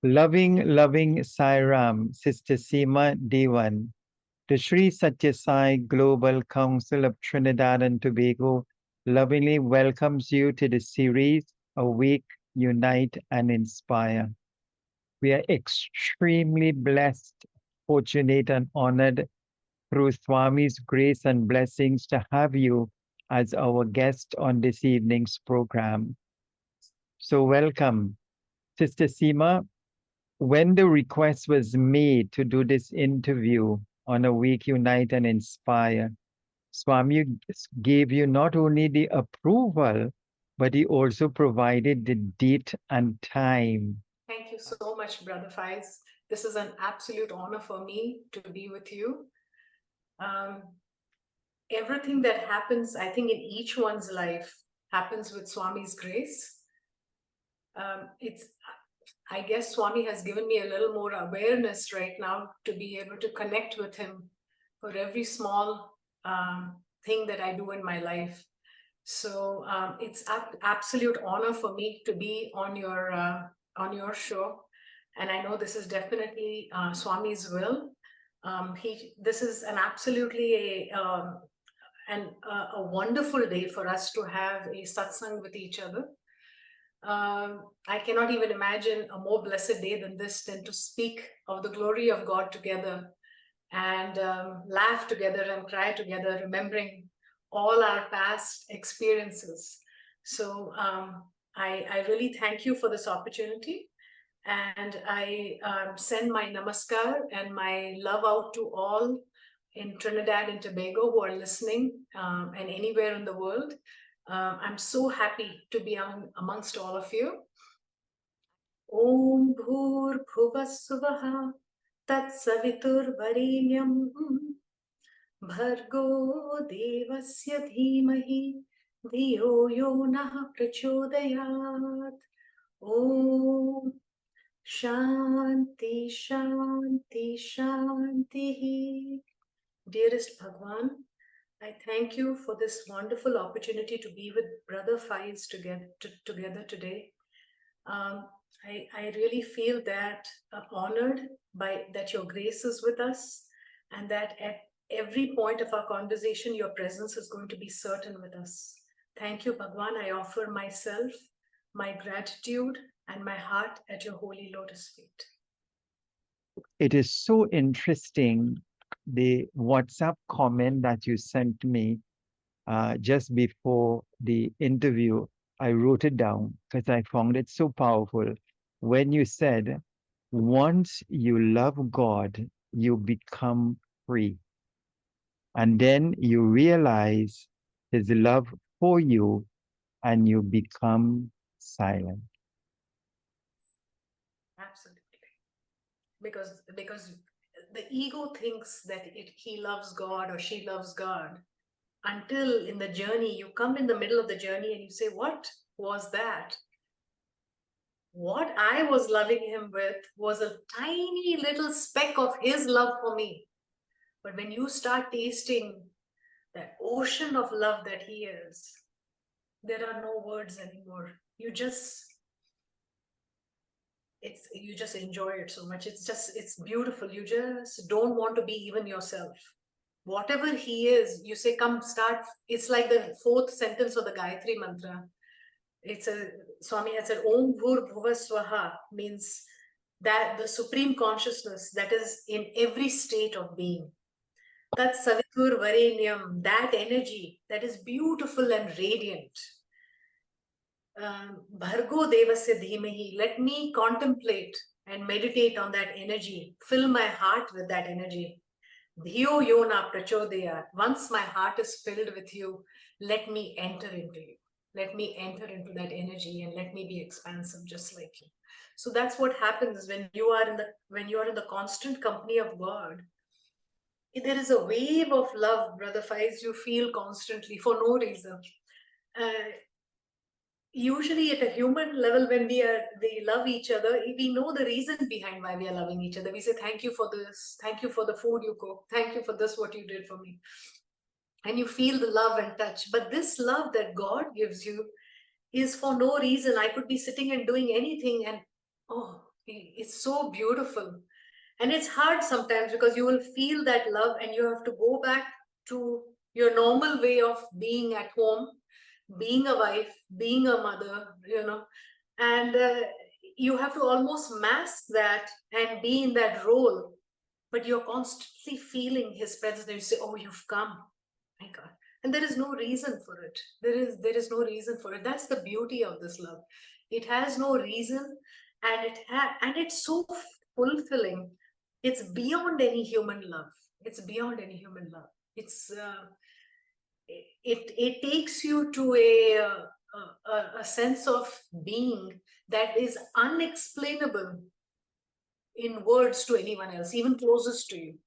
Loving, loving Sai Ram, Sister Seema Dewan, the Sri Sathya Sai Global Council of Trinidad and Tobago lovingly welcomes you to the series Awake, Unite and Inspire. We are extremely blessed, fortunate and honored through Swami's grace and blessings to have you as our guest on this evening's program. So welcome. Sister Seema, when the request was made to do this interview on Awake, Unite and Inspire, Swami gave you not only the approval, but he also provided the date and time. Thank you so much, Brother Faiz. This is an absolute honor for me to be with you. Um, Everything that happens, I think, in each one's life happens with Swami's grace. I guess Swami has given me a little more awareness right now to be able to connect with him for every small thing that I do in my life. So it's an absolute honor for me to be on your show, and I know this is definitely Swami's will. This is an absolutely a wonderful day for us to have a satsang with each other. I cannot even imagine a more blessed day than this, than to speak of the glory of God together and laugh together and cry together, remembering all our past experiences. So I really thank you for this opportunity. And I send my namaskar and my love out to all in Trinidad and Tobago who are listening and anywhere in the world. I'm so happy to be amongst all of you. Om Bhur Bhuvassuvaha Tat Savitur Varenyam Bhargo Devasya Dhimahi Dhiyo Yonah Prachodayat. Om Shanti Shanti Shanti. Dearest Bhagwan, I thank you for this wonderful opportunity to be with Brother Faiz together today. I really feel that honored by that your grace is with us, and that at every point of our conversation, your presence is going to be certain with us. Thank you, Bhagwan. I offer myself, my gratitude, and my heart at your holy lotus feet. It is so interesting, the WhatsApp comment that you sent me just before the interview. I wrote it down because I found it so powerful. When you said, once you love God, you become free. And then you realize his love for you and you become silent. Absolutely. Because the ego thinks that he loves God or she loves God, until in the journey you come in the middle of the journey and you say, what was that? What I was loving him with was a tiny little speck of his love for me. But when you start tasting that ocean of love that he is, there are no words anymore. You just enjoy it so much. It's beautiful. You just don't want to be even yourself. Whatever he is, you say, come start. It's like the fourth sentence of the Gayatri mantra. Swami had said, Om Bhur Bhuva Swaha, means that the supreme consciousness that is in every state of being. That Savitur Varenyam, that energy that is beautiful and radiant. Bhargo Devasya Dhimahi, let me contemplate and meditate on that energy, fill my heart with that energy. Dhiyo Yona Prachodayat, once my heart is filled with you, let me enter into you. Let me enter into that energy and let me be expansive just like you. So that's what happens when you are in the constant company of God. There is a wave of love, Brother Faiz, you feel constantly for no reason. Usually at a human level, when we love each other, we know the reason behind why we are loving each other. We say, thank you for this, thank you for the food you cook, thank you for this, what you did for me. And you feel the love and touch. But this love that God gives you is for no reason. I could be sitting and doing anything and, oh, It's so beautiful. And it's hard sometimes because you will feel that love and you have to go back to your normal way of being at home, being a wife, being a mother, and you have to almost mask that and be in that role, but you're constantly feeling his presence and you say, oh, you've come, my God. And there is no reason for it. There is no reason for it. That's the beauty of this love. It has no reason, and it's so fulfilling. It's beyond any human love. It's beyond any human love. It takes you to a sense of being that is unexplainable in words to anyone else, even closest to you.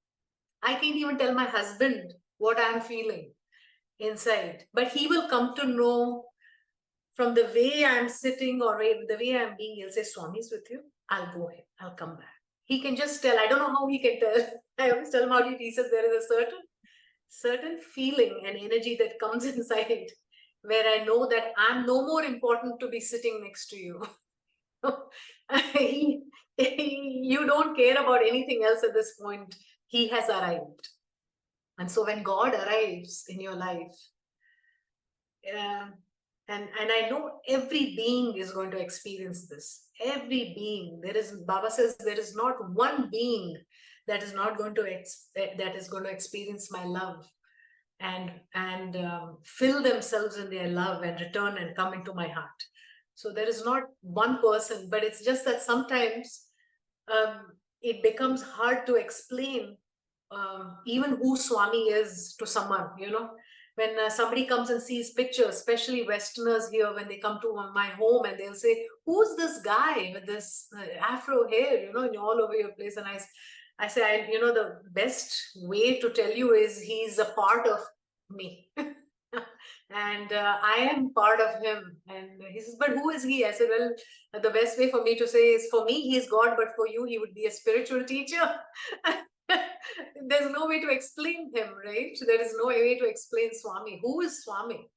I can't even tell my husband what I'm feeling inside, but he will come to know from the way I'm sitting or the way I'm being. He'll say, Swami's with you. I'll go ahead. I'll come back. He can just tell. I don't know how he can tell. I always tell him how he says there is a certain feeling and energy that comes inside where I know that I'm no more important to be sitting next to you. You don't care about anything else at this point. He has arrived. And so when God arrives in your life, and I know every being is going to experience this. Every being. Baba says there is not one being that is not going to that is going to experience my love and fill themselves in their love and return and come into my heart. So there is not one person, but it's just that sometimes it becomes hard to explain even who Swami is to someone, when somebody comes and sees pictures, especially Westerners here, when they come to my home and they'll say, who's this guy with this afro hair, all over your place? And I say, the best way to tell you is he's a part of me. And I am part of him. And he says, but who is he? I said, well, the best way for me to say is, for me, he's God, but for you, he would be a spiritual teacher. There's no way to explain him, right? There is no way to explain Swami. Who is Swami?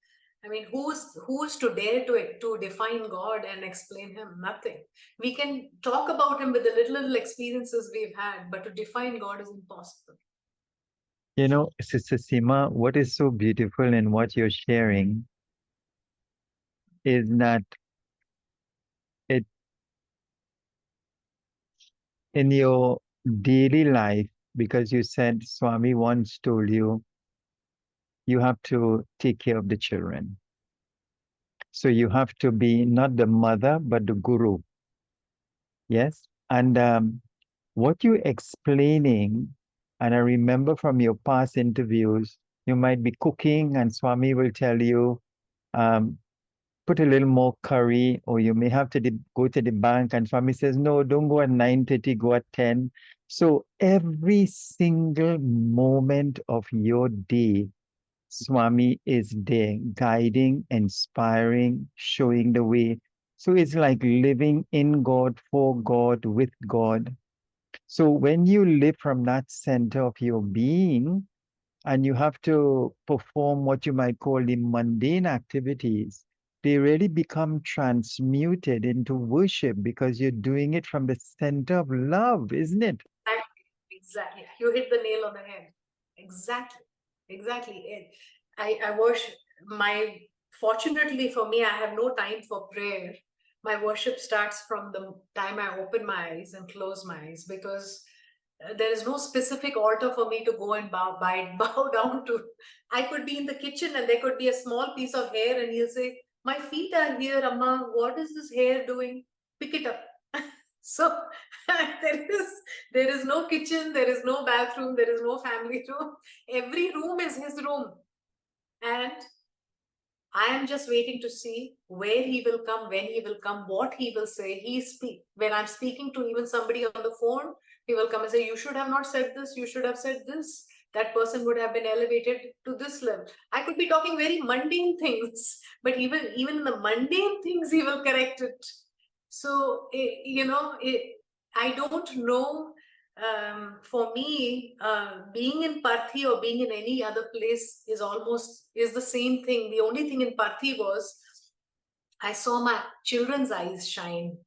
I mean, who's to dare to define God and explain him? Nothing. We can talk about him with the little experiences we've had, but to define God is impossible. Sister Seema, what is so beautiful in what you're sharing is that it in your daily life, because you said Swami once told you, you have to take care of the children. So you have to be not the mother, but the guru. Yes. And what you're explaining, and I remember from your past interviews, you might be cooking and Swami will tell you, put a little more curry, or you may have to go to the bank and Swami says, no, don't go at 9:30, go at 10. So every single moment of your day, Swami is there, guiding, inspiring, showing the way. So it's like living in God, for God, with God. So when you live from that center of your being, and you have to perform what you might call the mundane activities, they really become transmuted into worship because you're doing it from the center of love, isn't it? Exactly. You hit the nail on the head. Exactly. I worship fortunately for me, I have no time for prayer. My worship starts from the time I open my eyes and close my eyes, because there is no specific altar for me to go and bow down to. I could be in the kitchen and there could be a small piece of hair and he'll say, my feet are here, Amma. What is this hair doing? Pick it up. So there is no kitchen, there is no bathroom, there is no family room. Every room is his room. And I am just waiting to see where he will come, when he will come, what he will say. When I'm speaking to even somebody on the phone, he will come and say, you should have not said this, you should have said this. That person would have been elevated to this level. I could be talking very mundane things, but even the mundane things, he will correct it. So, I don't know. For me, being in Parthi or being in any other place is the same thing. The only thing in Parthi was I saw my children's eyes shine.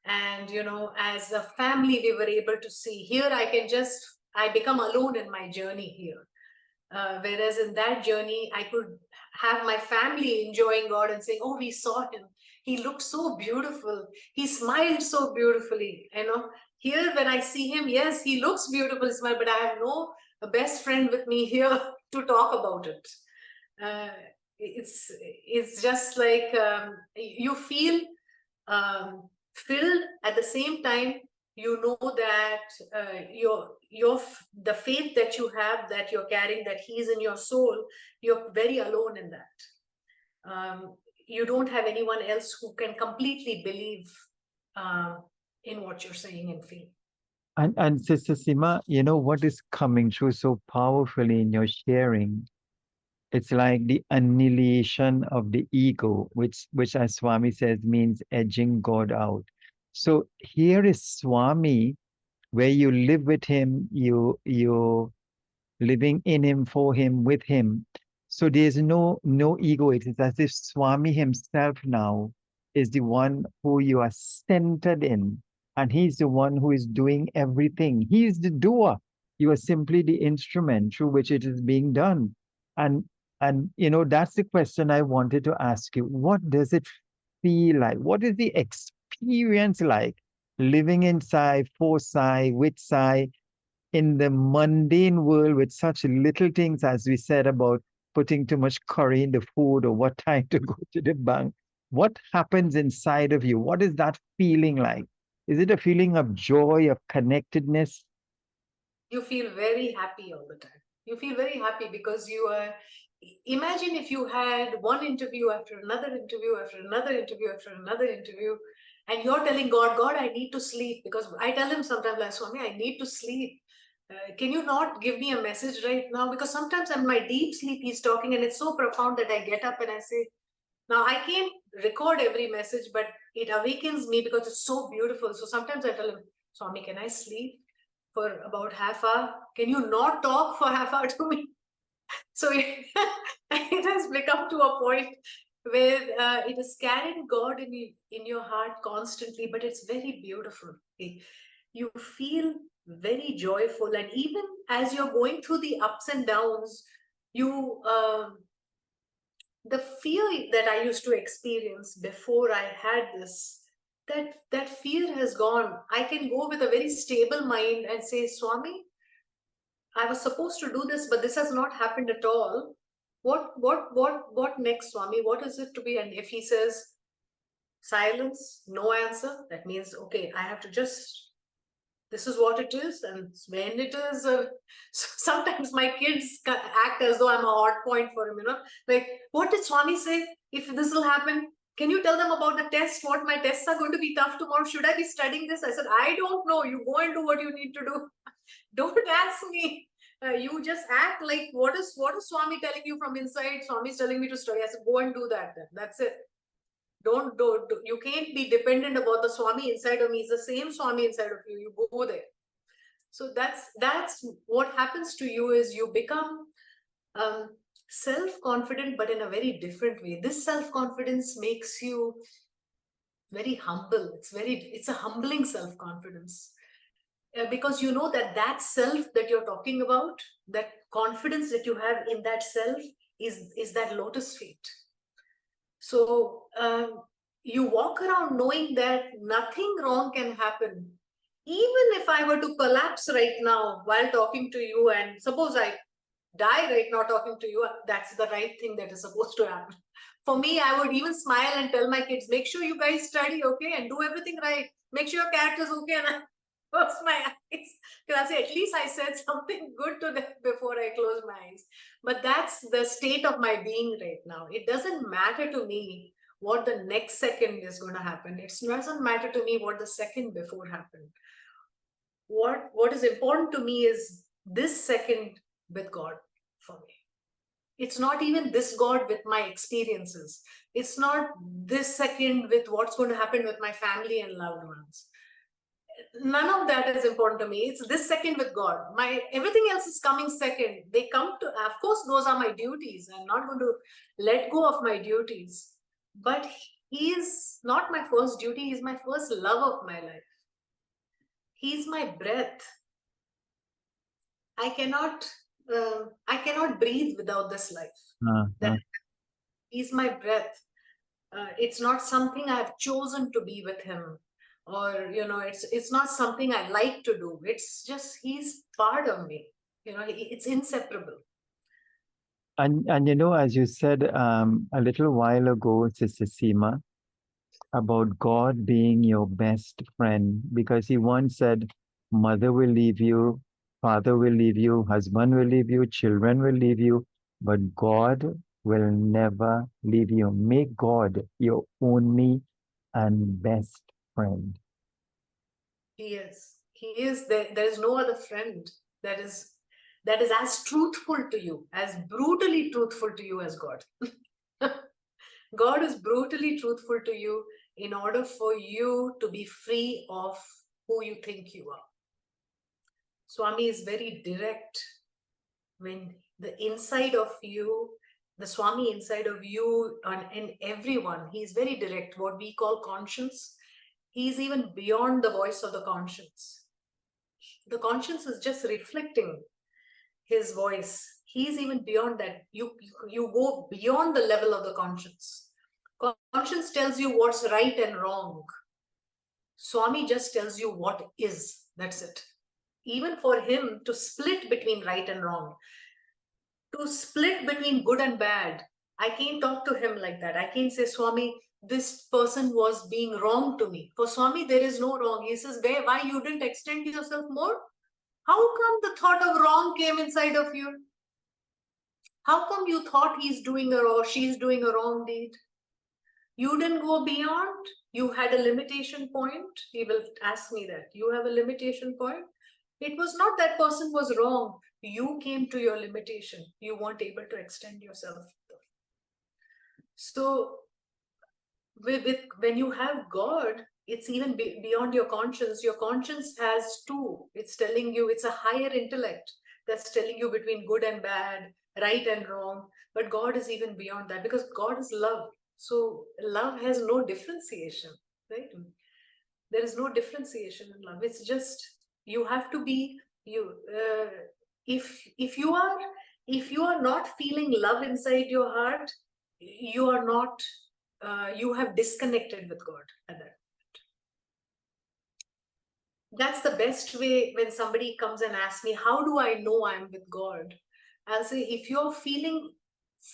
And, as a family, we were able to see. Here, I become alone in my journey here. Whereas in that journey, I could have my family enjoying God and saying, oh, we saw him. He looked so beautiful. He smiled so beautifully. Here when I see him, yes, he looks beautiful, smile, but I have no best friend with me here to talk about it. It's just like you feel filled. At the same time, you know that the faith that you have, that you're carrying, that he's in your soul, you're very alone in that. You don't have anyone else who can completely believe in what you're saying and feel. And Sister Sima, what is coming through so powerfully in your sharing? It's like the annihilation of the ego, which as Swami says means edging God out. So here is Swami, where you live with him, you living in him, for him, with him. So there's no ego. It is as if Swami himself now is the one who you are centered in, and he's the one who is doing everything. He's the doer. You are simply the instrument through which it is being done. And that's the question I wanted to ask you. What does it feel like? What is the experience like living inside, for Sai, with Sai, in the mundane world with such little things as we said about putting too much curry in the food or what time to go to the bank? What happens inside of you? What is that feeling like? Is it a feeling of joy, of connectedness? You feel very happy all the time. You feel very happy because imagine if you had one interview after another interview after another interview after another interview, and you're telling God, God, I need to sleep. Because I tell him sometimes, like, Swami, I need to sleep. Can you not give me a message right now? Because sometimes in my deep sleep, he's talking and it's so profound that I get up and I say, now I can't record every message, but it awakens me because it's so beautiful. So sometimes I tell him, Swami, can I sleep for about half hour? Can you not talk for half hour to me? So it has become to a point where it is carrying God in your heart constantly, but it's very beautiful. Okay? You feel very joyful, and even as you're going through the ups and downs, you the fear that I used to experience before I had this, that fear has gone. I can go with a very stable mind and say, Swami, I was supposed to do this, but this has not happened at all. What next, Swami? What is it to be? And if he says silence, no answer, that means, okay, I have to just, this is what it is. And when it is, sometimes my kids act as though I'm a hot point for him, like, what did Swami say? If this will happen, can you tell them about the test? What my tests are going to be tough tomorrow? Should I be studying this? I said, I don't know. You go and do what you need to do. Don't ask me. You just act like, what is Swami telling you from inside? Swami is telling me to study. I said, go and do that then. That's it. Don't do, you can't be dependent about the Swami inside of me. It's the same Swami inside of you. You go there. So that's what happens to you, is you become self-confident, but in a very different way. This self-confidence makes you very humble. It's a humbling self-confidence. Because you know that self that you're talking about, that confidence that you have in that self, is that lotus feet. So you walk around knowing that nothing wrong can happen. Even if I were to collapse right now while talking to you, and suppose I die right now talking to you, that's the right thing that is supposed to happen. For me, I would even smile and tell my kids, make sure you guys study, okay, and do everything right. Make sure your character's okay, and I close my eyes. Because I say, at least I said something good to them before I close my eyes. But that's the state of my being right now. It doesn't matter to me what the next second is going to happen. It doesn't matter to me what the second before happened. What is important to me is this second with God for me. It's not even this God with my experiences. It's not this second with what's going to happen with my family and loved ones. None of that is important to me. It's this second with God. Everything else is coming second. They come to, of course, those are my duties. I'm not going to let go of my duties. But He is not my first duty, he's my first love of my life. He's my breath. I cannot breathe without this life. That he's my breath. It's not something I've chosen to be with him, or it's not something I like to do. It's just he's part of me. It's inseparable. And as you said a little while ago, Sister Seema, about God being your best friend, because he once said, mother will leave you, father will leave you, husband will leave you, children will leave you, but God will never leave you. Make God your only and best friend. He is there is no other friend that is as truthful to you, as brutally truthful to you as God. God is brutally truthful to you in order for you to be free of who you think you are. Swami is very direct. When the inside of you, the Swami inside of you and everyone, he's very direct. What we call conscience, he's even beyond the voice of the conscience. The conscience is just reflecting his voice. He's even beyond that. You go beyond the level of the conscience. Conscience tells you what's right and wrong. Swami just tells you what is. That's it. Even for him to split between right and wrong, to split between good and bad, I can't talk to him like that. I can't say, Swami, this person was being wrong to me. For Swami, there is no wrong. He says, why you didn't extend yourself more? How come the thought of wrong came inside of you? How come you thought he's doing or she's doing a wrong deed? You didn't go beyond. You had a limitation point. He will ask me that. You have a limitation point. It was not that person was wrong. You came to your limitation. You weren't able to extend yourself. So when you have God, it's even beyond your conscience. Your conscience has two. It's telling you, it's a higher intellect that's telling you between good and bad, right and wrong. But God is even beyond that, because God is love. So love has no differentiation, right? There is no differentiation in love. It's just, you have to be you. If you are not feeling love inside your heart, you are not. You have disconnected with God at that point. That's the best way. When somebody comes and asks me, how do I know I'm with God? I'll say, if you're feeling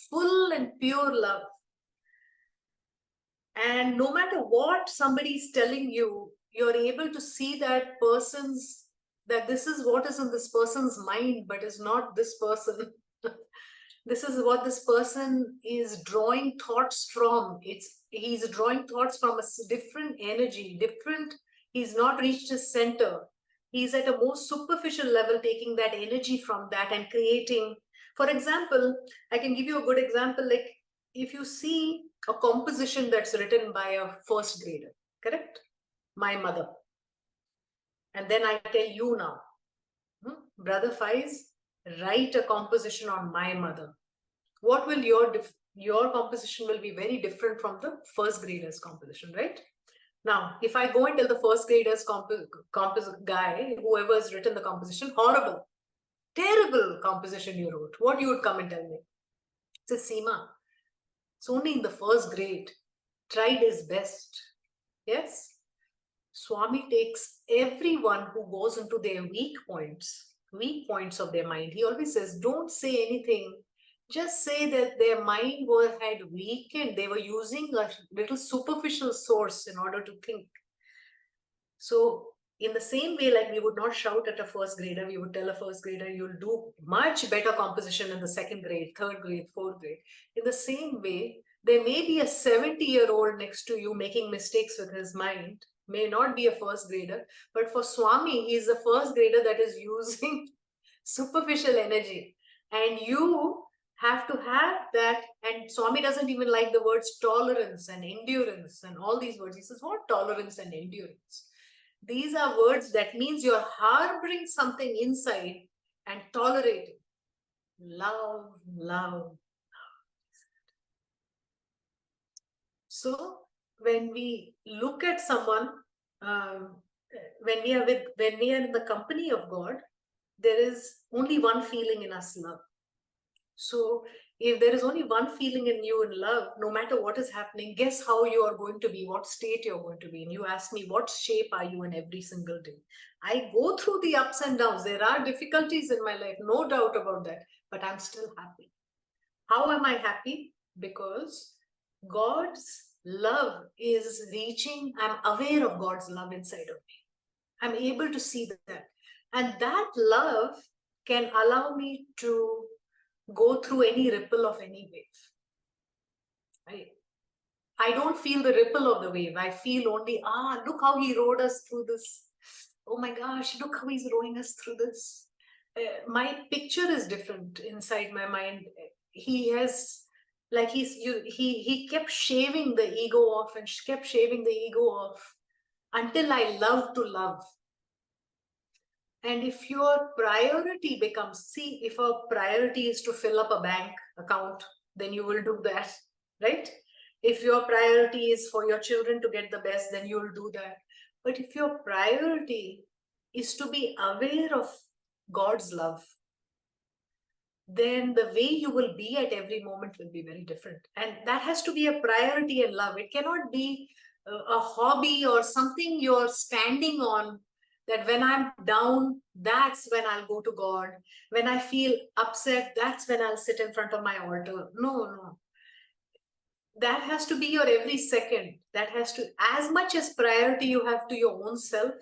full and pure love, and no matter what somebody's telling you, you're able to see that this is what is in this person's mind, but is not this person. This is what this person is drawing thoughts from. He's drawing thoughts from a different energy, different. He's not reached his center. He's at a more superficial level, taking that energy from that and creating. For example, I can give you a good example. Like, if you see a composition that's written by a first grader, correct? My mother. And then I tell you now, Brother Faiz, write a composition on my mother. What will your composition will be very different from the first grader's composition, right? Now, if I go and tell the first grader's guy, whoever has written the composition, horrible, terrible composition you wrote, what you would come and tell me? Says, Seema, it's only in the first grade, tried his best. Yes? Swami takes everyone who goes into their weak points of their mind. He always says, don't say anything. Just say that their mind had weakened. They were using a little superficial source in order to think. So in the same way, like we would not shout at a first grader, we would tell a first grader, you'll do much better composition in the second grade, third grade, fourth grade. In the same way, there may be a 70-year-old next to you making mistakes with his mind, may not be a first grader, but for Swami, he is a first grader that is using superficial energy. And you have to have that. And Swami doesn't even like the words tolerance and endurance and all these words. He says, what tolerance and endurance? These are words that means you're harboring something inside and tolerating. Love. So when we look at someone, um, when we are in the company of God, there is only one feeling in us: love. So if there is only one feeling in you in love, no matter what is happening, guess how you are going to be, what state you're going to be. And you ask me, what shape are you in every single day? I go through the ups and downs. There are difficulties in my life, no doubt about that, but I'm still happy. How am I happy? Because God's love is reaching, I'm aware of God's love inside of me. I'm able to see that. And that love can allow me to go through any ripple of any wave. I don't feel the ripple of the wave. I feel only, look how he rode us through this. Oh my gosh, look how he's rowing us through this. My picture is different inside my mind. He has, like he kept shaving the ego off and kept shaving the ego off until I love to love. And if your priority becomes, see, if a priority is to fill up a bank account, then you will do that, right? If your priority is for your children to get the best, then you will do that. But if your priority is to be aware of God's love, then the way you will be at every moment will be very different. And that has to be a priority in love. It cannot be a hobby or something you're standing on, that when I'm down, that's when I'll go to God. When I feel upset, that's when I'll sit in front of my altar. No. That has to be your every second. That has to, as much as priority you have to your own self,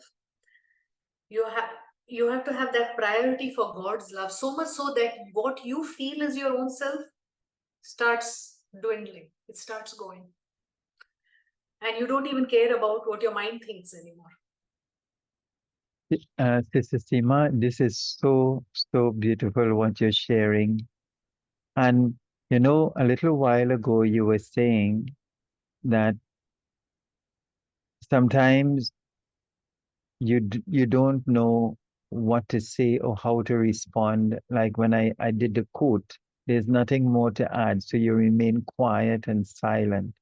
you have to have that priority for God's love, so much so that what you feel is your own self starts dwindling. It starts going. And you don't even care about what your mind thinks anymore. Sister Seema, this is so, so beautiful what you're sharing. And, you know, a little while ago, you were saying that sometimes you don't know what to say or how to respond. Like when I did the quote, there's nothing more to add. So you remain quiet and silent.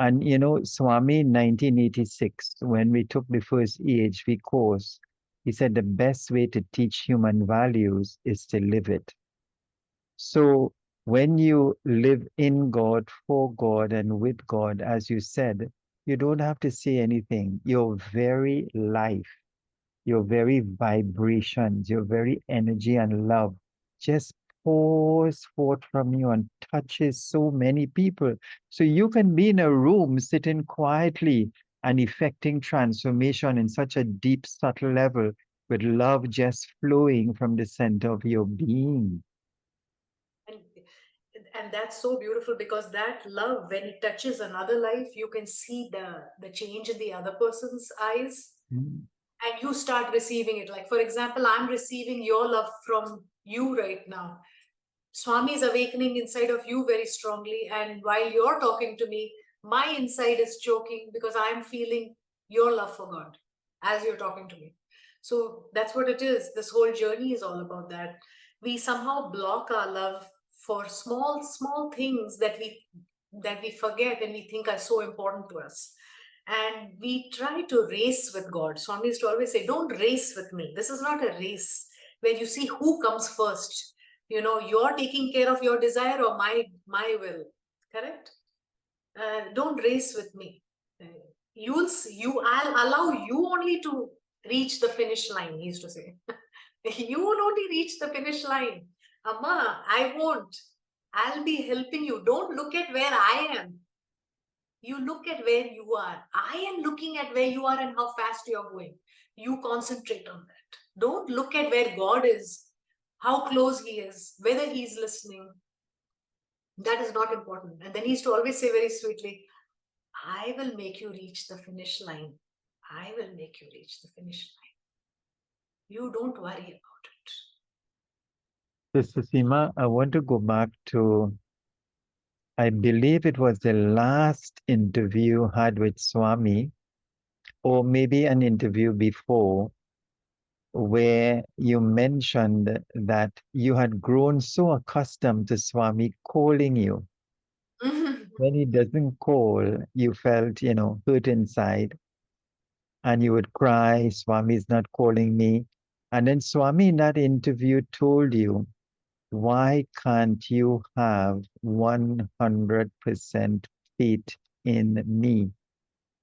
And you know, Swami in 1986, when we took the first EHV course, he said the best way to teach human values is to live it. So when you live in God, for God, and with God, as you said, you don't have to say anything. Your very life, your very vibrations, your very energy and love just pours forth from you and touches so many people. So you can be in a room sitting quietly and effecting transformation in such a deep, subtle level with love just flowing from the center of your being. And that's so beautiful, because that love, when it touches another life, you can see the change in the other person's eyes. Mm. And you start receiving it. Like, for example, I'm receiving your love from you right now. Swami is awakening inside of you very strongly. And while you're talking to me, my inside is choking because I'm feeling your love for God as you're talking to me. So that's what it is. This whole journey is all about that. We somehow block our love for small things that we forget and we think are so important to us. And we try to race with God. Swami used to always say, don't race with me. This is not a race where you see who comes first. You know, you're taking care of your desire or my will. Correct? Don't race with me. I'll allow you only to reach the finish line, he used to say. You will only reach the finish line. Amma, I won't. I'll be helping you. Don't look at where I am. You look at where you are. I am looking at where you are and how fast you're going. You concentrate on that. Don't look at where God is, how close he is, whether he's listening. That is not important. And then he used to always say very sweetly, I will make you reach the finish line. I will make you reach the finish line. You don't worry about it. Sister Seema, I want to go back to, I believe it was the last interview you had with Swami, or maybe an interview before, where you mentioned that you had grown so accustomed to Swami calling you. when he doesn't call, you felt, hurt inside and you would cry, Swami is not calling me. And then Swami in that interview told you, why can't you have 100% faith in me?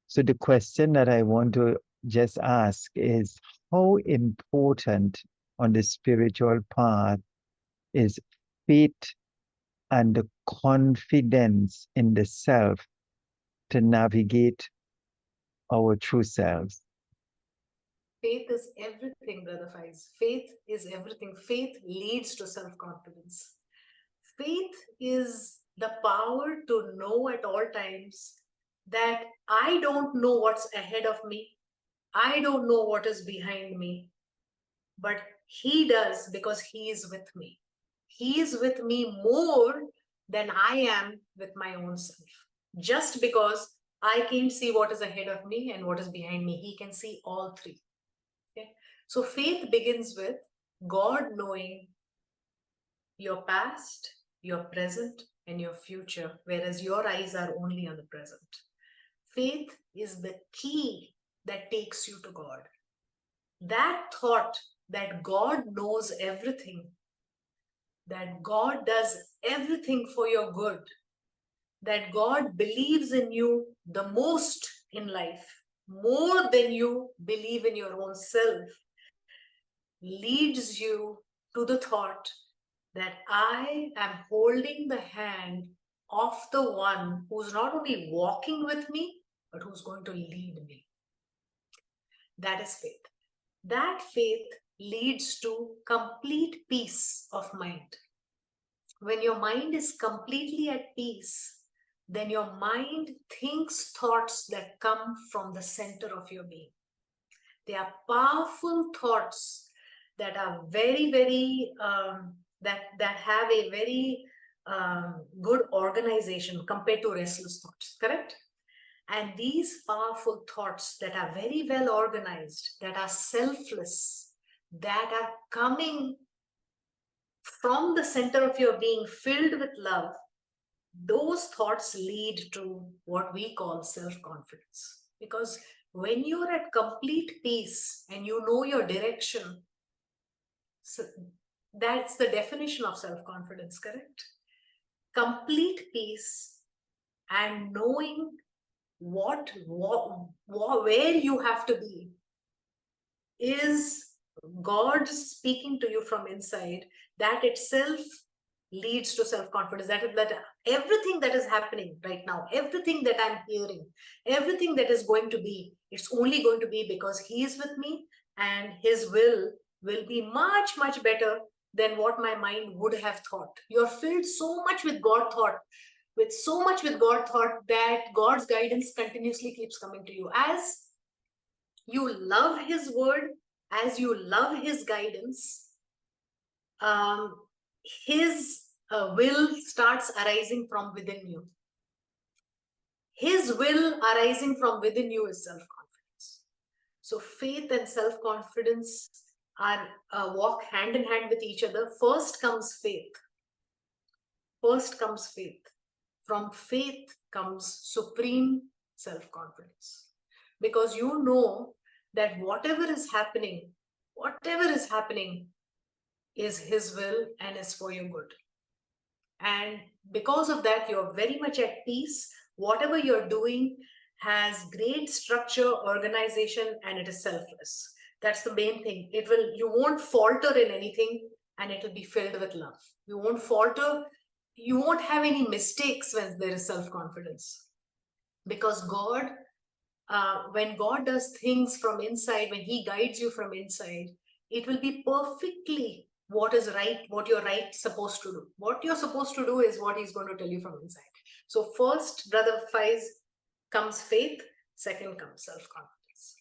So the question that I want to just ask is how important on the spiritual path is faith and the confidence in the self to navigate our true selves? Faith is everything, Brother Faiz. Faith is everything. Faith leads to self-confidence. Faith is the power to know at all times that I don't know what's ahead of me. I don't know what is behind me, but he does because he is with me. He is with me more than I am with my own self. Just because I can't see what is ahead of me and what is behind me, he can see all three. Okay? So faith begins with God knowing your past, your present, and your future, whereas your eyes are only on the present. Faith is the key that takes you to God. That thought that God knows everything, that God does everything for your good, that God believes in you the most in life, more than you believe in your own self, leads you to the thought that I am holding the hand of the one who's not only walking with me, but who's going to lead me. That is faith. That faith leads to complete peace of mind. When your mind is completely at peace, then your mind thinks thoughts that come from the center of your being. They are powerful thoughts that are very, very, that have a very good organization compared to restless thoughts, correct? And these powerful thoughts that are very well organized, that are selfless, that are coming from the center of your being filled with love, those thoughts lead to what we call self-confidence. Because when you're at complete peace and you know your direction, so that's the definition of self-confidence, correct? Complete peace and knowing where you have to be is God speaking to you from inside. That itself leads to self-confidence. That everything that is happening right now, everything that I'm hearing, everything that is going to be, it's only going to be because he is with me, and his will be much, much better than what my mind would have thought. You're filled so much with God thought, that God's guidance continuously keeps coming to you. As you love his word, as you love his guidance, his will starts arising from within you. His will arising from within you is self-confidence. So faith and self-confidence are walk hand in hand with each other. First comes faith. First comes faith. From faith comes supreme self-confidence. Because you know that whatever is happening is his will and is for your good. And because of that, you're very much at peace. Whatever you're doing has great structure, organization, and it is selfless. That's the main thing. You won't falter in anything, and it will be filled with love. You won't falter. You won't have any mistakes when there is self-confidence. Because God, when God does things from inside, when he guides you from inside, it will be perfectly what is right, what you're supposed to do. What you're supposed to do is what he's going to tell you from inside. So first, Brother Faiz, comes faith. Second comes self-confidence.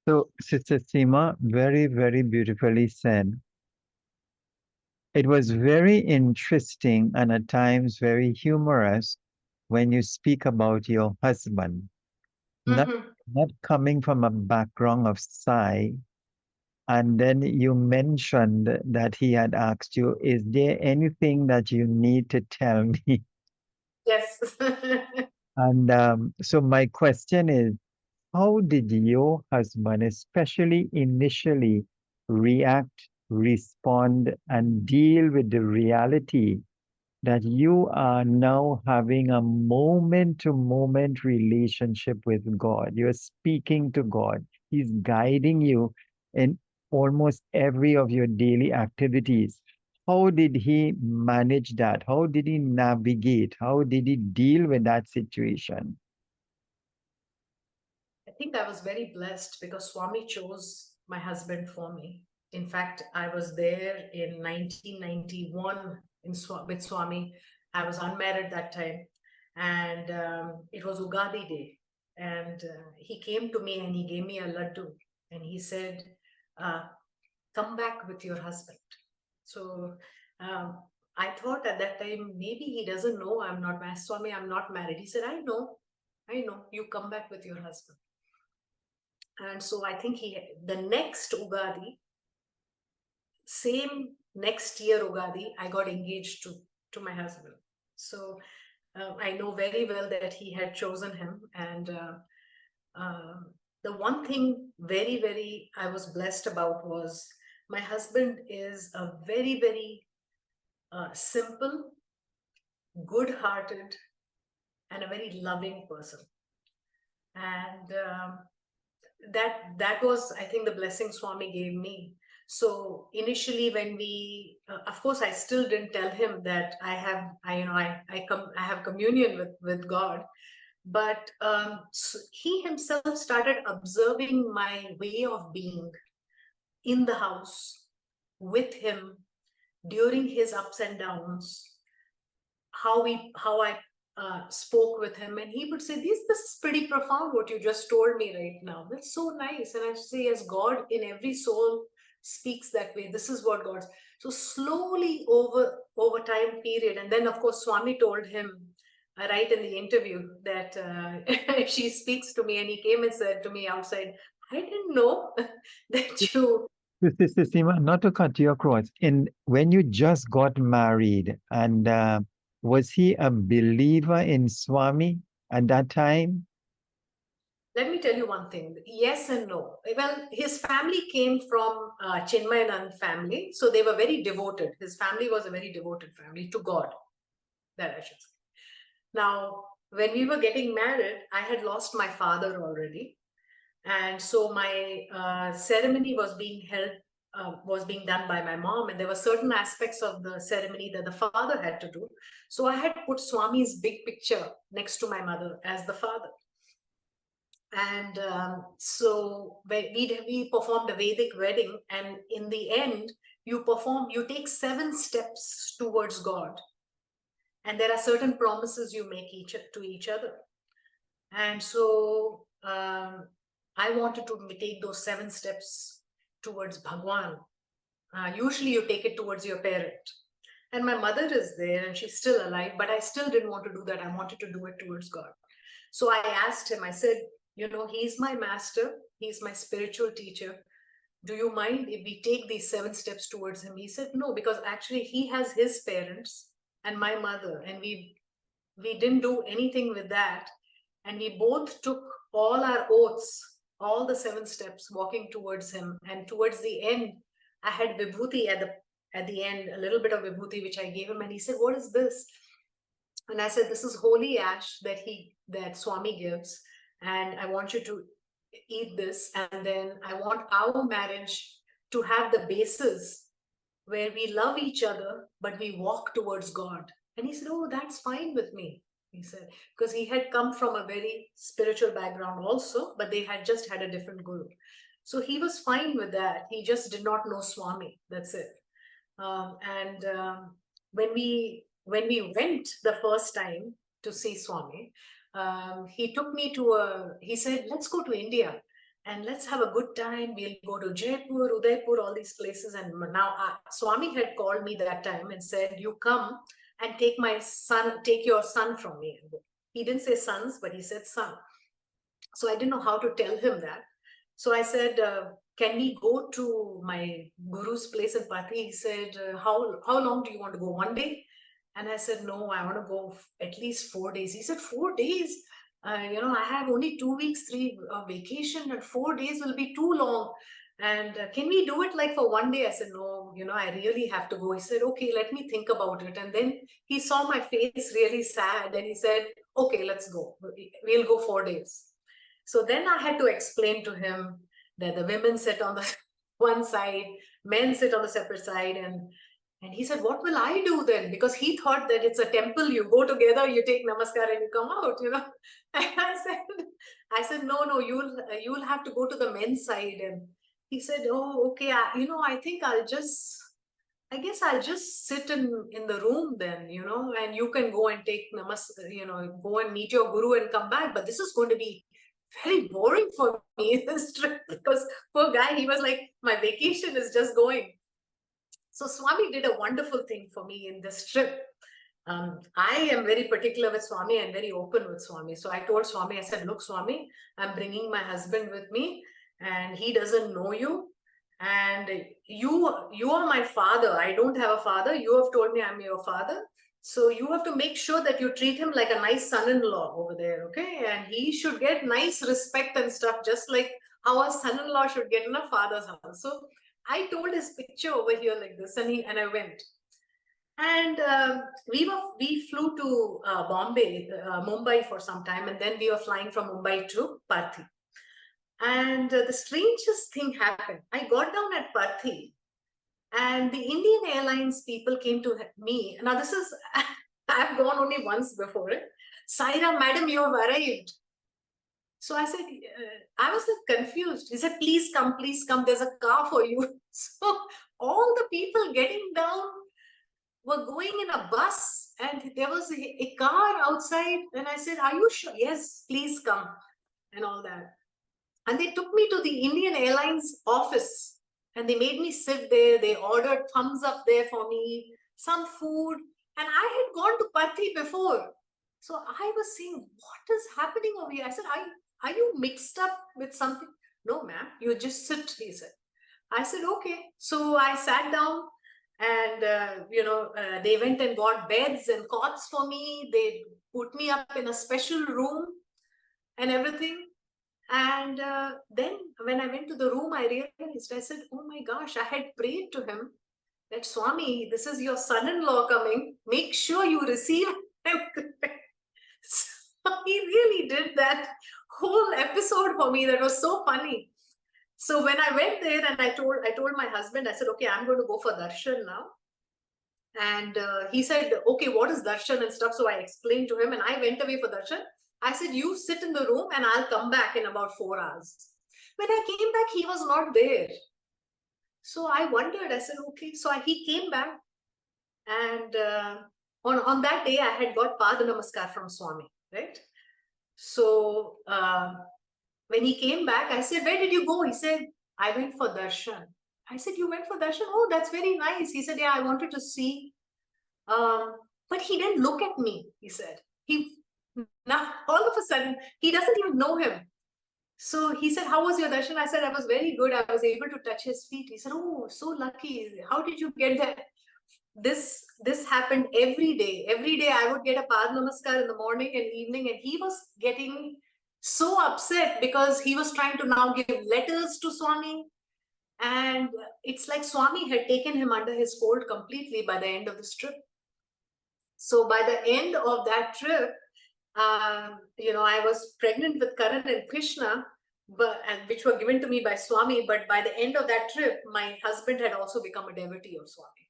So, Sister Seema, very, very beautifully said. It was very interesting and at times very humorous when you speak about your husband, not, not coming from a background of Sai. And then you mentioned that he had asked you, is there anything that you need to tell me? Yes. And so my question is, how did your husband, especially initially, react, respond, and deal with the reality that you are now having a moment to moment relationship with God? You're speaking to God. He's guiding you in almost every of your daily activities. How did he manage that? How did he navigate? How did he deal with that situation? I think I was very blessed because Swami chose my husband for me. In fact, I was there in 1991 with Swami. I was unmarried that time, and it was Ugadi Day. And he came to me and he gave me a laddu, and he said, uh, "Come back with your husband." So um, I thought at that time maybe he doesn't know I'm not married. Swami, I'm not married. He said, I know. You come back with your husband." And so I think the next Ugadi, same next year Ugadi, I got engaged to my husband. So I know very well that he had chosen him. And uh, the one thing very I was blessed about was my husband is a very simple, good-hearted, and a very loving person. And that was, I think, the blessing Swami gave me. So initially when we of course I still didn't tell him that I have communion with God, but so he himself started observing my way of being in the house with him during his ups and downs, how I spoke with him, and he would say, this is pretty profound what you just told me right now. That's so nice." And I say, yes, God in every soul speaks that way. This is what God's. So slowly over time period, and then of course Swami told him right in the interview that she speaks to me, and he came and said to me outside, "I didn't know that you." Sister Seema, not to cut you across, when you just got married, and was he a believer in Swami at that time? Let me tell you one thing. Yes and no. Well, his family came from Chinmayanand family, so they were very devoted. His family was a very devoted family to God, that I should say. Now, when we were getting married, I had lost my father already, and so my ceremony was being held, was being done by my mom, and there were certain aspects of the ceremony that the father had to do. So I had put Swami's big picture next to my mother as the father. And so we performed a Vedic wedding, and in the end, you take 7 steps towards God, and there are certain promises you make to each other. And so I wanted to take those 7 steps towards Bhagwan. Usually, you take it towards your parent. And my mother is there, and she's still alive, but I still didn't want to do that. I wanted to do it towards God. So I asked him, I said, he's my master, he's my spiritual teacher. Do you mind if we take these 7 steps towards him? He said, no, because actually he has his parents and my mother, and we didn't do anything with that. And we both took all our oaths, all the 7 steps, walking towards him. And towards the end, I had vibhuti at the end, a little bit of vibhuti, which I gave him. And he said, what is this? And I said, this is holy ash that Swami gives, and I want you to eat this. And then I want our marriage to have the basis where we love each other, but we walk towards God. And he said, oh, that's fine with me. He said, because he had come from a very spiritual background also, but they had just had a different guru. So he was fine with that. He just did not know Swami. That's it. And when we went the first time to see Swami, he took me he said, let's go to India and let's have a good time. We'll go to Jaipur, Udaipur, all these places. And now Swami had called me that time and said, you come and take your son from me. He didn't say sons, but he said son. So I didn't know how to tell him that. So I said, can we go to my guru's place in Pati? He said, how long do you want to go? One day? And I said, no, I want to go at least 4 days. He said, 4 days? I have only 2 weeks, vacation, and 4 days will be too long. And can we do it like for one day? I said, no, I really have to go. He said, okay, let me think about it. And then he saw my face really sad and he said, okay, let's go. We'll go 4 days. So then I had to explain to him that the women sit on the one side, men sit on the separate side. And he said, what will I do then? Because he thought that it's a temple, you go together, you take namaskar and you come out. And I said, no, you'll have to go to the men's side. And he said, oh, okay. I think I guess I'll just sit in the room then, and you can go and take go and meet your guru and come back. But this is going to be very boring for me, this trip, because poor guy, he was like, my vacation is just going. So Swami did a wonderful thing for me in this trip. I am very particular with Swami and very open with Swami. So I told Swami, I said, look, Swami, I'm bringing my husband with me and he doesn't know you. And you are my father. I don't have a father. You have told me I'm your father. So you have to make sure that you treat him like a nice son-in-law over there, okay? And he should get nice respect and stuff, just like how a son-in-law should get in a father's house. So I told his picture over here like this, and I went. And we flew to Mumbai for some time, and then we were flying from Mumbai to Parthi. And the strangest thing happened. I got down at Parthi, and the Indian Airlines people came to me. Now this is, I've gone only once before it. Saira, madam, you have arrived. So I said, I was confused. He said, please come, there's a car for you. So all the people getting down were going in a bus, and there was a car outside. And I said, are you sure? Yes, please come, and all that. And they took me to the Indian Airlines office, and they made me sit there. They ordered thumbs up there for me, some food. And I had gone to Pathi before. So I was saying, what is happening over here? I said, are you mixed up with something? No, ma'am, you just sit, he said. I said, okay. So I sat down, and they went and got beds and cots for me. They put me up in a special room and everything. And then when I went to the room, I realized, I said, oh my gosh, I had prayed to him that, Swami, this is your son-in-law coming. Make sure you receive him. So he really did that whole episode for me. That was so funny. So when I went there, and I told my husband, I said, okay, I'm going to go for darshan now. And he said, okay, what is darshan and stuff? So I explained to him, and I went away for darshan. I said, you sit in the room and I'll come back in about 4 hours. When I came back, he was not there. So I wondered, I said, okay. So he came back, and on that day, I had got Pada Namaskar from Swami, right? So when he came back, I said, where did you go? He said, I went for darshan. I said, you went for darshan? Oh, that's very nice. He said, yeah, I wanted to see. But he didn't look at me, he said. Now, all of a sudden, he doesn't even know him. So he said, how was your darshan? I said, I was very good. I was able to touch his feet. He said, oh, so lucky. How did you get there? This happened every day. Every day I would get a Pad Namaskar in the morning and evening, and he was getting so upset because he was trying to now give letters to Swami. And it's like Swami had taken him under his fold completely by the end of this trip. So by the end of that trip, I was pregnant with Karan and Krishna, which were given to me by Swami. But by the end of that trip, my husband had also become a devotee of Swami.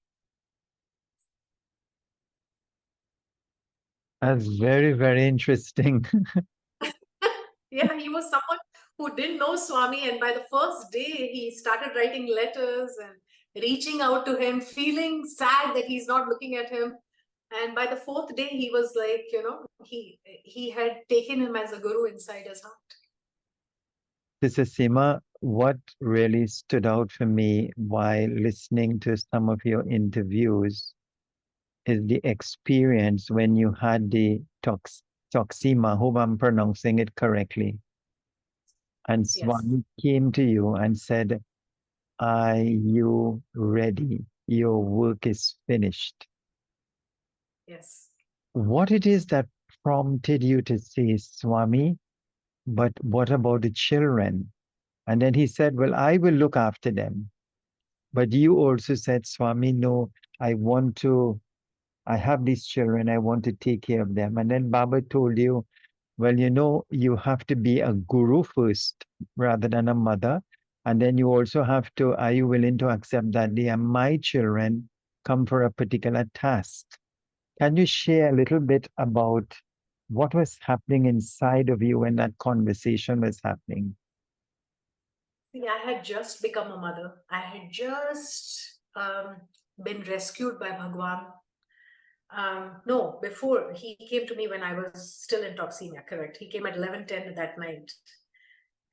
That's very, very interesting. Yeah, he was someone who didn't know Swami, and by the first day, he started writing letters and reaching out to him, feeling sad that he's not looking at him. And by the 4th day, he was like, he had taken him as a guru inside his heart. Sister Seema, what really stood out for me while listening to some of your interviews is the experience when you had the Toxima, hope I'm pronouncing it correctly. And Yes. Swami came to you and said, are you ready? Your work is finished. Yes. What it is that prompted you to say, Swami, but what about the children? And then he said, well, I will look after them. But you also said, Swami, no, I want to, I have these children, I want to take care of them. And then Baba told you, well, you have to be a guru first rather than a mother. And then you also have to, are you willing to accept that they are my children, come for a particular task? Can you share a little bit about what was happening inside of you when that conversation was happening? See, I had just become a mother. I had just been rescued by Bhagwan. No, before he came to me when I was still in toxemia, correct. He came at 11:10 that night.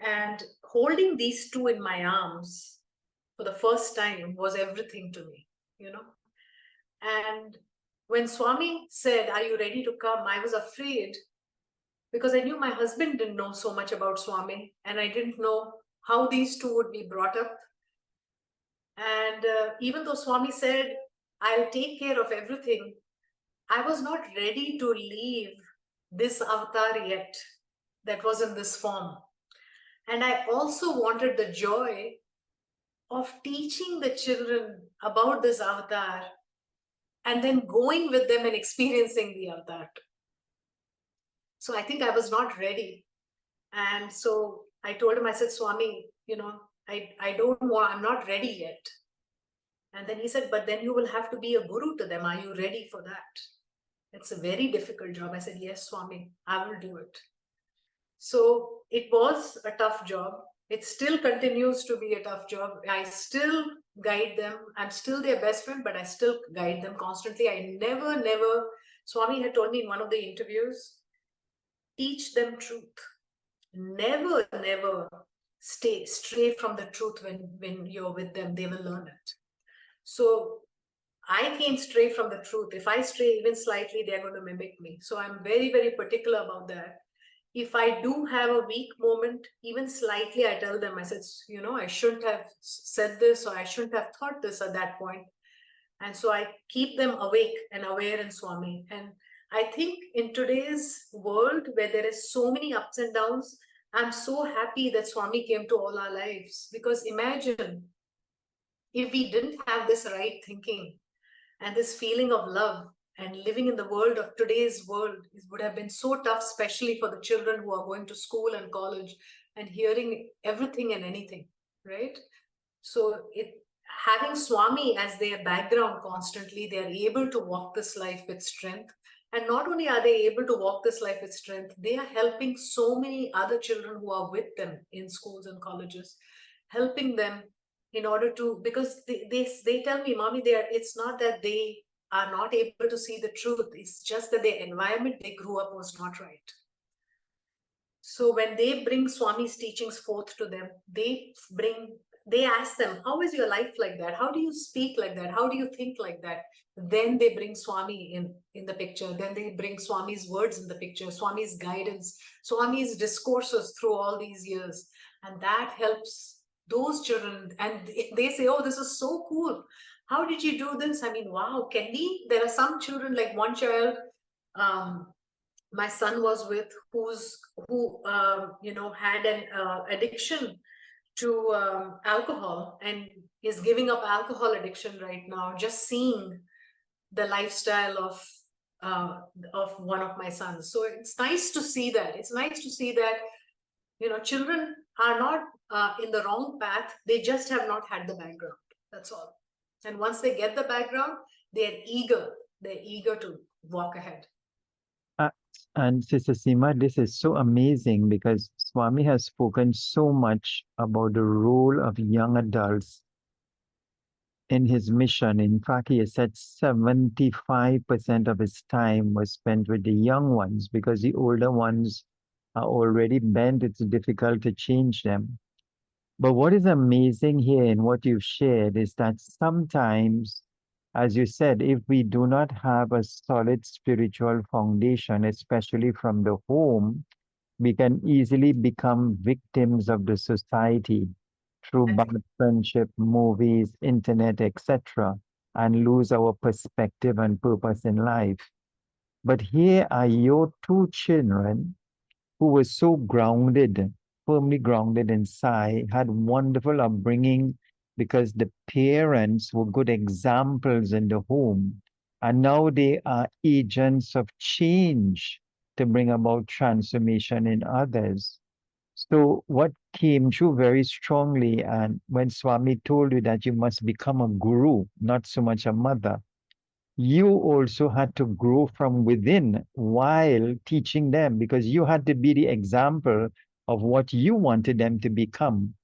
And holding these two in my arms for the first time was everything to me, you know. And when Swami said, "Are you ready to come?" I was afraid because I knew my husband didn't know so much about Swami, and I didn't know how these two would be brought up. And even though Swami said, "I'll take care of everything," I was not ready to leave this avatar yet that was in this form. And I also wanted the joy of teaching the children about this avatar and then going with them and experiencing the avatar. So I think I was not ready. And so I told him, I said, "Swami, I don't want, I'm not ready yet." And then he said, "But then you will have to be a guru to them. Are you ready for that?" It's a very difficult job. I said, "Yes, Swami, I will do it." So it was a tough job. It still continues to be a tough job. I still guide them. I'm still their best friend, but I still guide them constantly. I never, Swami had told me in one of the interviews, teach them truth. Never stray from the truth when you're with them. They will learn it. So I can't stray from the truth. If I stray even slightly, they're going to mimic me. So I'm very particular about that. If I do have a weak moment, even slightly, I tell them, I said, I shouldn't have said this, or I shouldn't have thought this at that point. And so I keep them awake and aware in Swami. And I think in today's world where there is so many ups and downs, I'm so happy that Swami came to all our lives. Because imagine if we didn't have this right thinking and this feeling of love and living in the world of today's world, it would have been so tough, especially for the children who are going to school and college and hearing everything and anything, right? So having Swami as their background constantly, they are able to walk this life with strength. And not only are they able to walk this life with strength, they are helping so many other children who are with them in schools and colleges, helping them in order to, because they tell me, "Mommy, it's not that they are not able to see the truth. It's just that their environment they grew up was not right." So when they bring Swami's teachings forth to them, they ask them, "How is your life like that? How do you speak like that? How do you think like that?" Then they bring Swami in the picture. Then they bring Swami's words in the picture, Swami's guidance, Swami's discourses through all these years. And that helps those children. And they say, "Oh, this is so cool. How did you do this?" I mean, wow, can we? There are some children, like one child, um, my son was with, who had an addiction to alcohol, and is giving up alcohol addiction right now, just seeing the lifestyle of one of my sons. So it's nice to see that. It's nice to see that children are not in the wrong path. They just have not had the background. That's all. And once they get the background, they're eager to walk ahead. Uh, and Sister Seema, this is so amazing because Swami has spoken so much about the role of young adults in his mission. In fact, he has said 75% of his time was spent with the young ones because the older ones are already bent. It's difficult to change them. But what is amazing here in what you've shared is that sometimes, as you said, if we do not have a solid spiritual foundation, especially from the home, we can easily become victims of the society through bad friendship, movies, internet, etc., and lose our perspective and purpose in life. But here are your two children who were so grounded, firmly grounded inside, had wonderful upbringing because the parents were good examples in the home. And now they are agents of change to bring about transformation in others. So, what came through very strongly, and when Swami told you that you must become a guru, not so much a mother, you also had to grow from within while teaching them because you had to be the example of what you wanted them to become.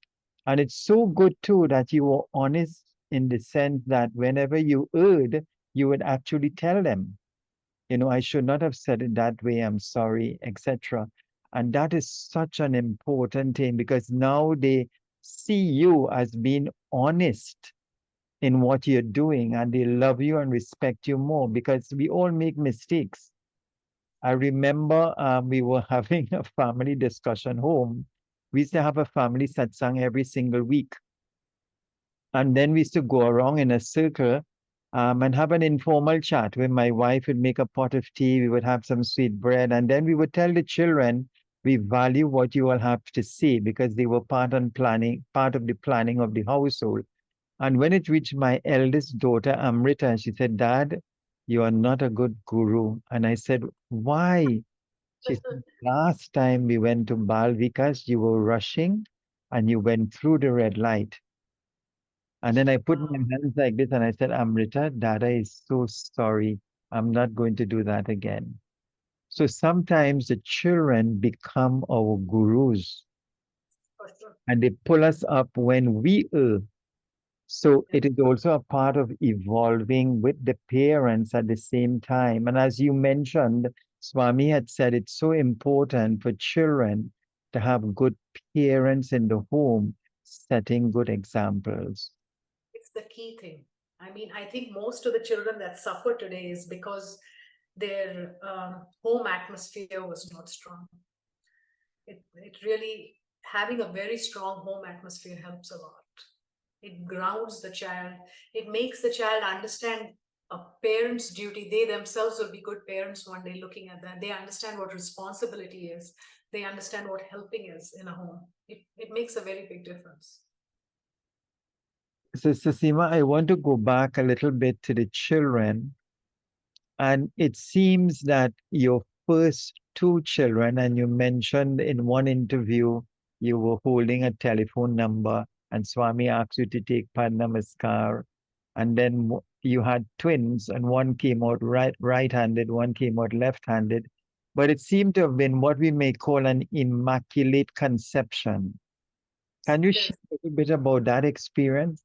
And it's so good too that you were honest in the sense that whenever you erred, you would actually tell them, I should not have said it that way, I'm sorry, etc. And that is such an important thing because now they see you as being honest in what you're doing and they love you and respect you more because we all make mistakes. I remember we were having a family discussion home. We used to have a family satsang every single week. And then we used to go around in a circle and have an informal chat where my wife would make a pot of tea, we would have some sweet bread, and then we would tell the children, we value what you all have to say because they were part of the planning of the household. And when it reached my eldest daughter, Amrita, she said, Dad, you are not a good guru. And I said, why? She said, last time we went to Balvikas, you were rushing and you went through the red light. And then I put my Wow. hands like this and I said, Amrita, Dada is so sorry. I'm not going to do that again. So sometimes the children become our gurus For sure. and they pull us up when we err. So Yeah. it is also a part of evolving with the parents at the same time. And as you mentioned, Swami had said it's so important for children to have good parents in the home, setting good examples. It's the key thing. I mean, I think most of the children that suffer today is because their home atmosphere was not strong. It really, having a very strong home atmosphere helps a lot. It grounds the child. It makes the child understand a parent's duty. They themselves will be good parents one day looking at that. They understand what responsibility is. They understand what helping is in a home. It makes a very big difference. So, Seema, I want to go back a little bit to the children. And it seems that your first two children, and you mentioned in one interview, you were holding a telephone number, and Swami asked you to take Pad Namaskar. And then you had twins, and one came out right-handed, one came out left-handed. But it seemed to have been what we may call an immaculate conception. Can you It share is. a little bit about that experience?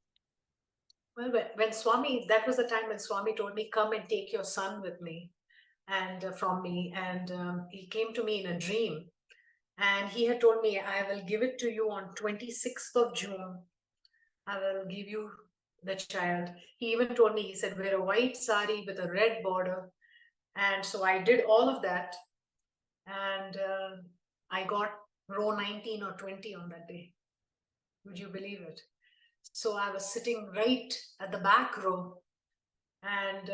Well, when Swami, that was the time when Swami told me, come and take your son with me and from me. And he came to me in a dream. And he had told me, I will give it to you on 26th of June. I will give you the child. He even told me, he said, wear a white sari with a red border. And so I did all of that. And I got row 19 or 20 on that day. Would you believe it? So I was sitting right at the back row, and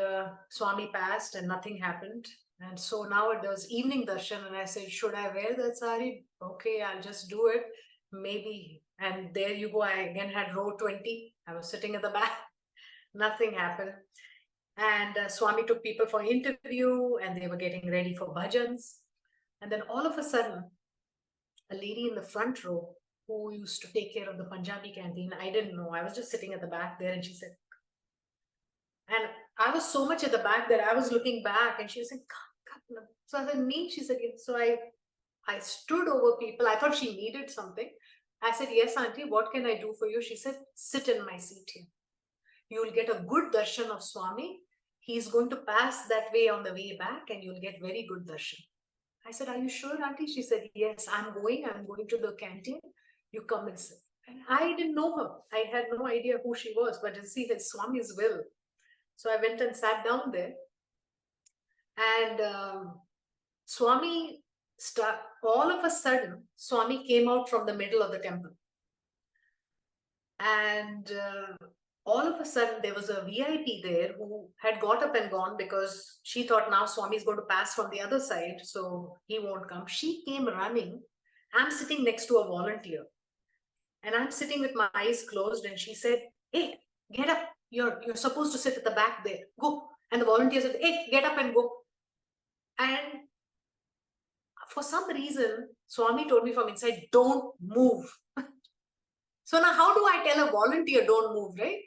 Swami passed and nothing happened. And so now it was evening darshan, and I said, should I wear that sari? Okay, I'll just do it. Maybe. And there you go. I again had row 20. I was sitting at the back. Nothing happened. And Swami took people for interview, and they were getting ready for bhajans. And then all of a sudden, a lady in the front row who used to take care of the Punjabi canteen, I didn't know. I was just sitting at the back there, and she said, and I was so much at the back that I was looking back, and she was saying, "Come, come." So I said, me? She said, yes. So I stood over people. I thought she needed something. I said, yes, auntie, what can I do for you? She said, sit in my seat here. You will get a good darshan of Swami. He's going to pass that way on the way back, and you'll get very good darshan. I said, are you sure, auntie? She said, yes, I'm going to the canteen. You come and sit. And I didn't know her. I had no idea who she was, but you see, it's Swami's will. So I went and sat down there, and Swami all of a sudden, Swami came out from the middle of the temple. And all of a sudden there was a VIP there who had got up and gone because she thought now Swami is going to pass from the other side, so he won't come. She came running. I'm sitting next to a volunteer and I'm sitting with my eyes closed, and she said, "Hey, get up. You're supposed to sit at the back there. Go." And the volunteer said, "Hey, get up and go." And for some reason, Swami told me from inside, "Don't move." So now how do I tell a volunteer don't move, right?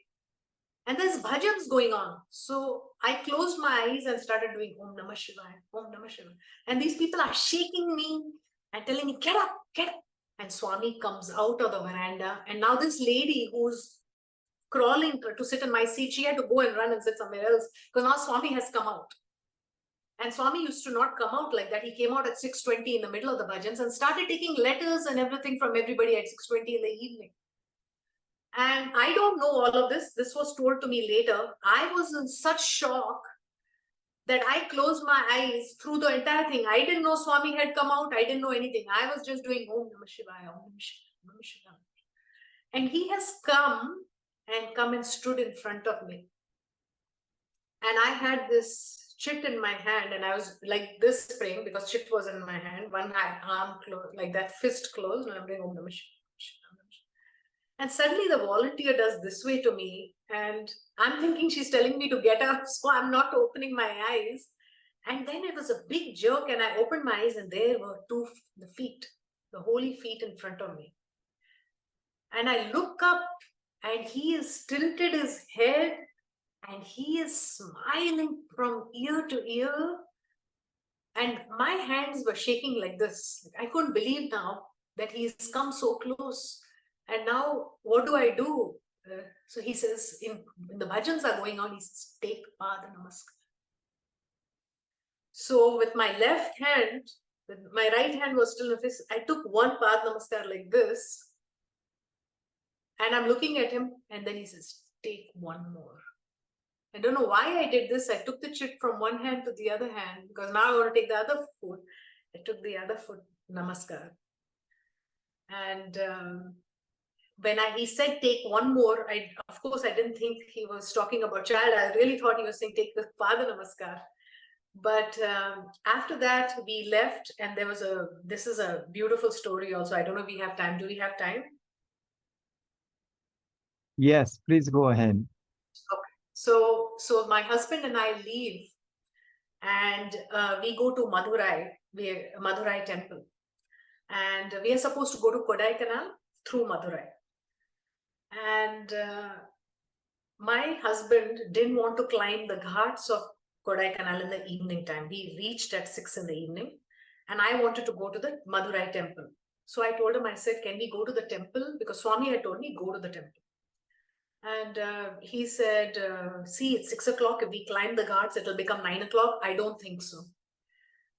And there's bhajans going on. So I closed my eyes and started doing Om Namah Shivaya, Om Namah Shivaya. And these people are shaking me and telling me, "Get up, get up." And Swami comes out of the veranda. And now this lady who's crawling to sit in my seat, she had to go and run and sit somewhere else because now Swami has come out. And Swami used to not come out like that. He came out at 6:20 in the middle of the bhajans and started taking letters and everything from everybody at 6:20 in the evening. And I don't know all of this. This was told to me later. I was in such shock that I closed my eyes through the entire thing. I didn't know Swami had come out. I didn't know anything. I was just doing Om Namah Shivaya, Om Namah Shivaya, Om Namah Shivaya. And he has come and stood in front of me. And I had this chit in my hand, and I was like this praying because chit was in my hand, one arm closed, like that, fist closed, and I'm doing Om Namah Shivaya. And suddenly the volunteer does this way to me, and I'm thinking she's telling me to get up, so I'm not opening my eyes. And then it was a big jerk, and I opened my eyes, and there were the feet, the holy feet in front of me. And I look up, and he has tilted his head, and he is smiling from ear to ear. And my hands were shaking like this. I couldn't believe now that he's come so close. And now what do I do? So he says, when the bhajans are going on, he says, "Take Pada Namaskar." So with my left hand, my right hand was still in fist, I took one Pada Namaskar like this. And I'm looking at him, and then he says, "Take one more." I don't know why I did this. I took the chit from one hand to the other hand because now I want to take the other foot. I took the other foot, Namaskar. And when he said take one more, of course I didn't think he was talking about child. I really thought he was saying take the Pada Namaskar. But after that we left, and this is a beautiful story also. I don't know if we have time. Do we have time? Yes, please go ahead. Okay. So my husband and I leave, and we go to Madurai temple, and we are supposed to go to Kodaikanal through Madurai. And my husband didn't want to climb the ghats of Kodaikanal in the evening time. We reached at 6 in the evening, and I wanted to go to the Madurai temple. So I told him, I said, "Can we go to the temple?" Because Swami had told me, "Go to the temple." And he said, "See, it's 6 o'clock. If we climb the ghats, it'll become 9 o'clock. I don't think so."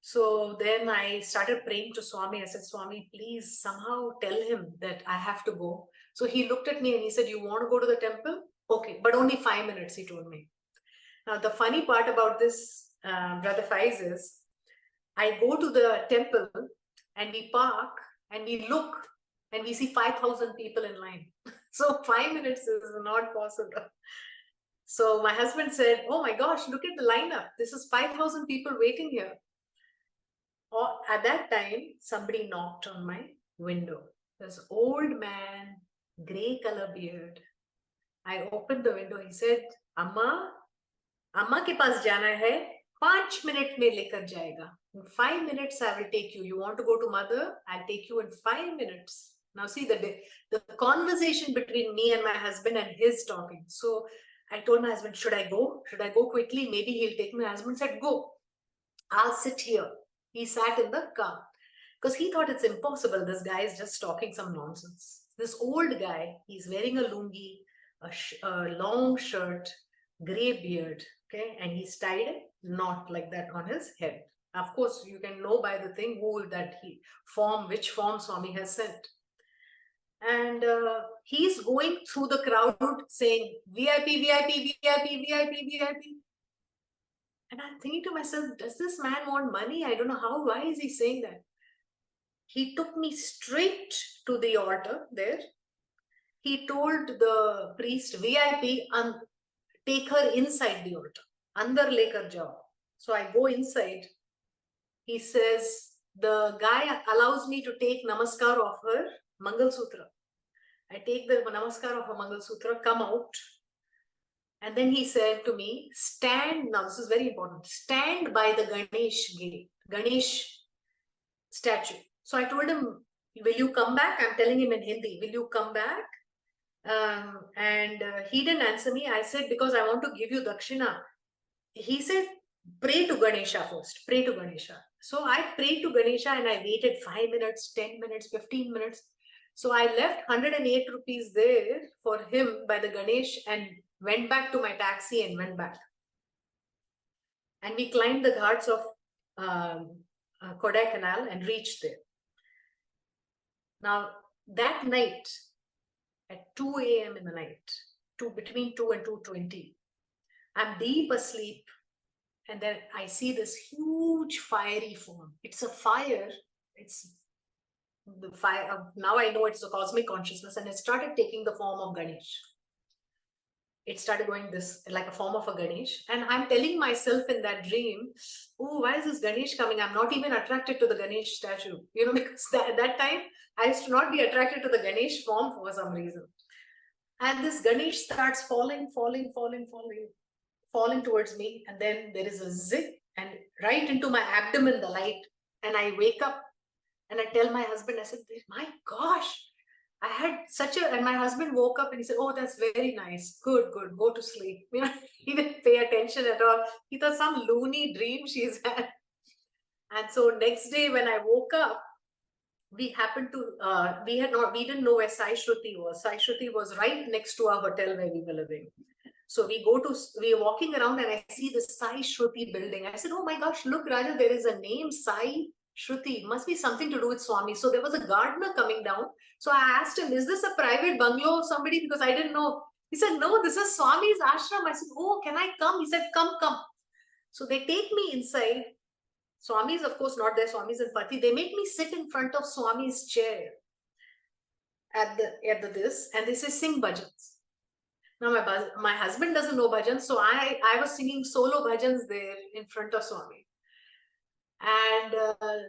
So then I started praying to Swami. I said, "Swami, please somehow tell him that I have to go." So he looked at me and he said, "You want to go to the temple? Okay, but only 5 minutes," he told me. Now, the funny part about this, Brother Faiz, is I go to the temple and we park and we look and we see 5,000 people in line. So 5 minutes is not possible. So my husband said, "Oh my gosh, look at the lineup. This is 5,000 people waiting here." Or at that time, somebody knocked on my window. This old man, gray color beard. I opened the window. He said, Amma के पास जाना है, 5 minutes में लेकर जाएगा. In 5 minutes, I will take you. You want to go to mother? I'll take you in 5 minutes. Now see the conversation between me and my husband and his talking. So I told my husband, should I go? Should I go quickly? Maybe he'll take me. My husband said, "Go. I'll sit here." He sat in the car because he thought it's impossible. This guy is just talking some nonsense. This old guy, he's wearing a lungi, a long shirt, gray beard, okay, and he's tied a knot like that on his head. Of course, you can know by the thing which form Swami has sent. And he's going through the crowd saying, "VIP, VIP, VIP, VIP, VIP." And I'm thinking to myself, does this man want money? I don't know why is he saying that? He took me straight to the altar there. he told the priest, VIP, take her inside the altar. Andar lekar jao. So I go inside. He says, the guy allows me to take namaskar of her Mangal Sutra. I take the namaskar of her Mangal Sutra, come out. And then he said to me, stand, now this is very important, stand by the Ganesh gate, Ganesh statue. So I told him, will you come back? I'm telling him in Hindi, will you come back? He didn't answer me. I said, because I want to give you dakshina. He said, pray to Ganesha first, pray to Ganesha. So I prayed to Ganesha and I waited 5 minutes, 10 minutes, 15 minutes. So I left 108 rupees there for him by the Ganesh and went back to my taxi and went back. And we climbed the ghats of Kodaikanal and reached there. Now, that night, at 2 a.m. in the night, between 2 and 2:20, I'm deep asleep. And then I see this huge fiery form. It's a fire. It's the fire. Now I know it's a cosmic consciousness, and it started taking the form of Ganesh. It started going this like a form of a Ganesh. And I'm telling myself in that dream, oh, why is this Ganesh coming? I'm not even attracted to the Ganesh statue, because at that time I used to not be attracted to the Ganesh form for some reason. And this Ganesh starts falling towards me, and then there is a zip and right into my abdomen, the light, and I wake up and I tell my husband, I said, my gosh, I had and my husband woke up and he said, oh, that's very nice, good, go to sleep. He didn't pay attention at all. He thought some loony dream she's had. And so next day when I woke up, we happened to we didn't know where Sai Shruti was. Sai Shruti was right next to our hotel where we were living. So we are walking around and I see the Sai Shruti building. I said, oh my gosh, look, Raja, there is a name, Sai Shruti. Must be something to do with Swami. So there was a gardener coming down. So I asked him, is this a private bungalow of somebody? Because I didn't know. He said, no, this is Swami's ashram. I said, oh, can I come? He said, come. So they take me inside. Swami is, of course, not there. Swami's in Pati. They make me sit in front of Swami's chair at this, and they say, sing bhajans. Now my husband doesn't know bhajans, so I was singing solo bhajans there in front of Swami. And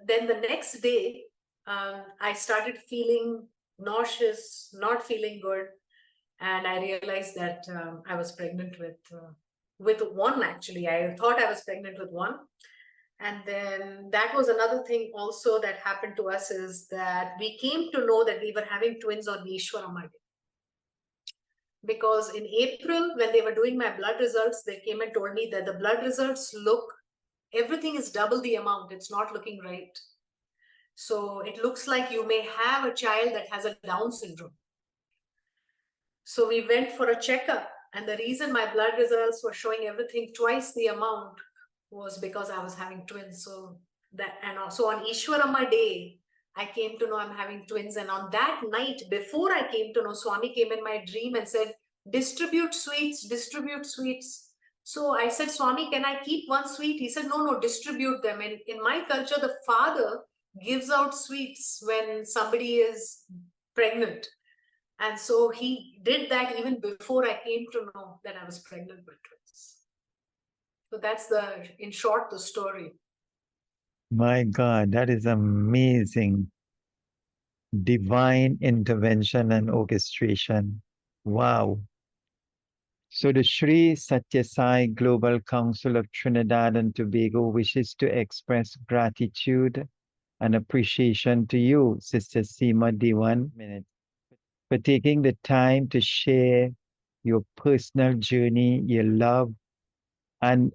then the next day, I started feeling nauseous, not feeling good, and I realized that I was pregnant with one. Actually, I thought I was pregnant with one. And then that was another thing also that happened to us, is that we came to know that we were having twins on Ishwaramma Day. Because in April, when they were doing my blood results, they came and told me that the blood results everything is double the amount. It's not looking right. So it looks like you may have a child that has a Down syndrome. So we went for a checkup, and the reason my blood results were showing everything twice the amount was because I was having twins. So on Ishwaramma Day, I came to know I'm having twins. And on that night, before I came to know, Swami came in my dream and said, distribute sweets. So I said, Swami, can I keep one sweet? He said, no, distribute them. And in my culture, the father gives out sweets when somebody is pregnant. And so he did that even before I came to know that I was pregnant with twins. So that's in short, the story. My God, that is amazing. Divine intervention and orchestration. Wow. So the Sri Sathya Sai Global Council of Trinidad and Tobago wishes to express gratitude and appreciation to you, Sister Seema Dewan, for taking the time to share your personal journey, your love, and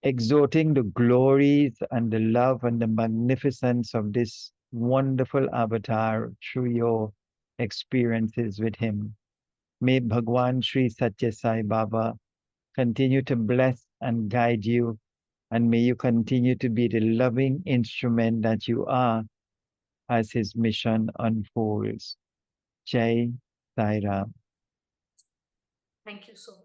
exhorting the glories and the love and the magnificence of this wonderful avatar through your experiences with him. May Bhagwan Sri Sathya Sai Baba continue to bless and guide you, and may you continue to be the loving instrument that you are as his mission unfolds. Jai Sai Ram. Thank you so much.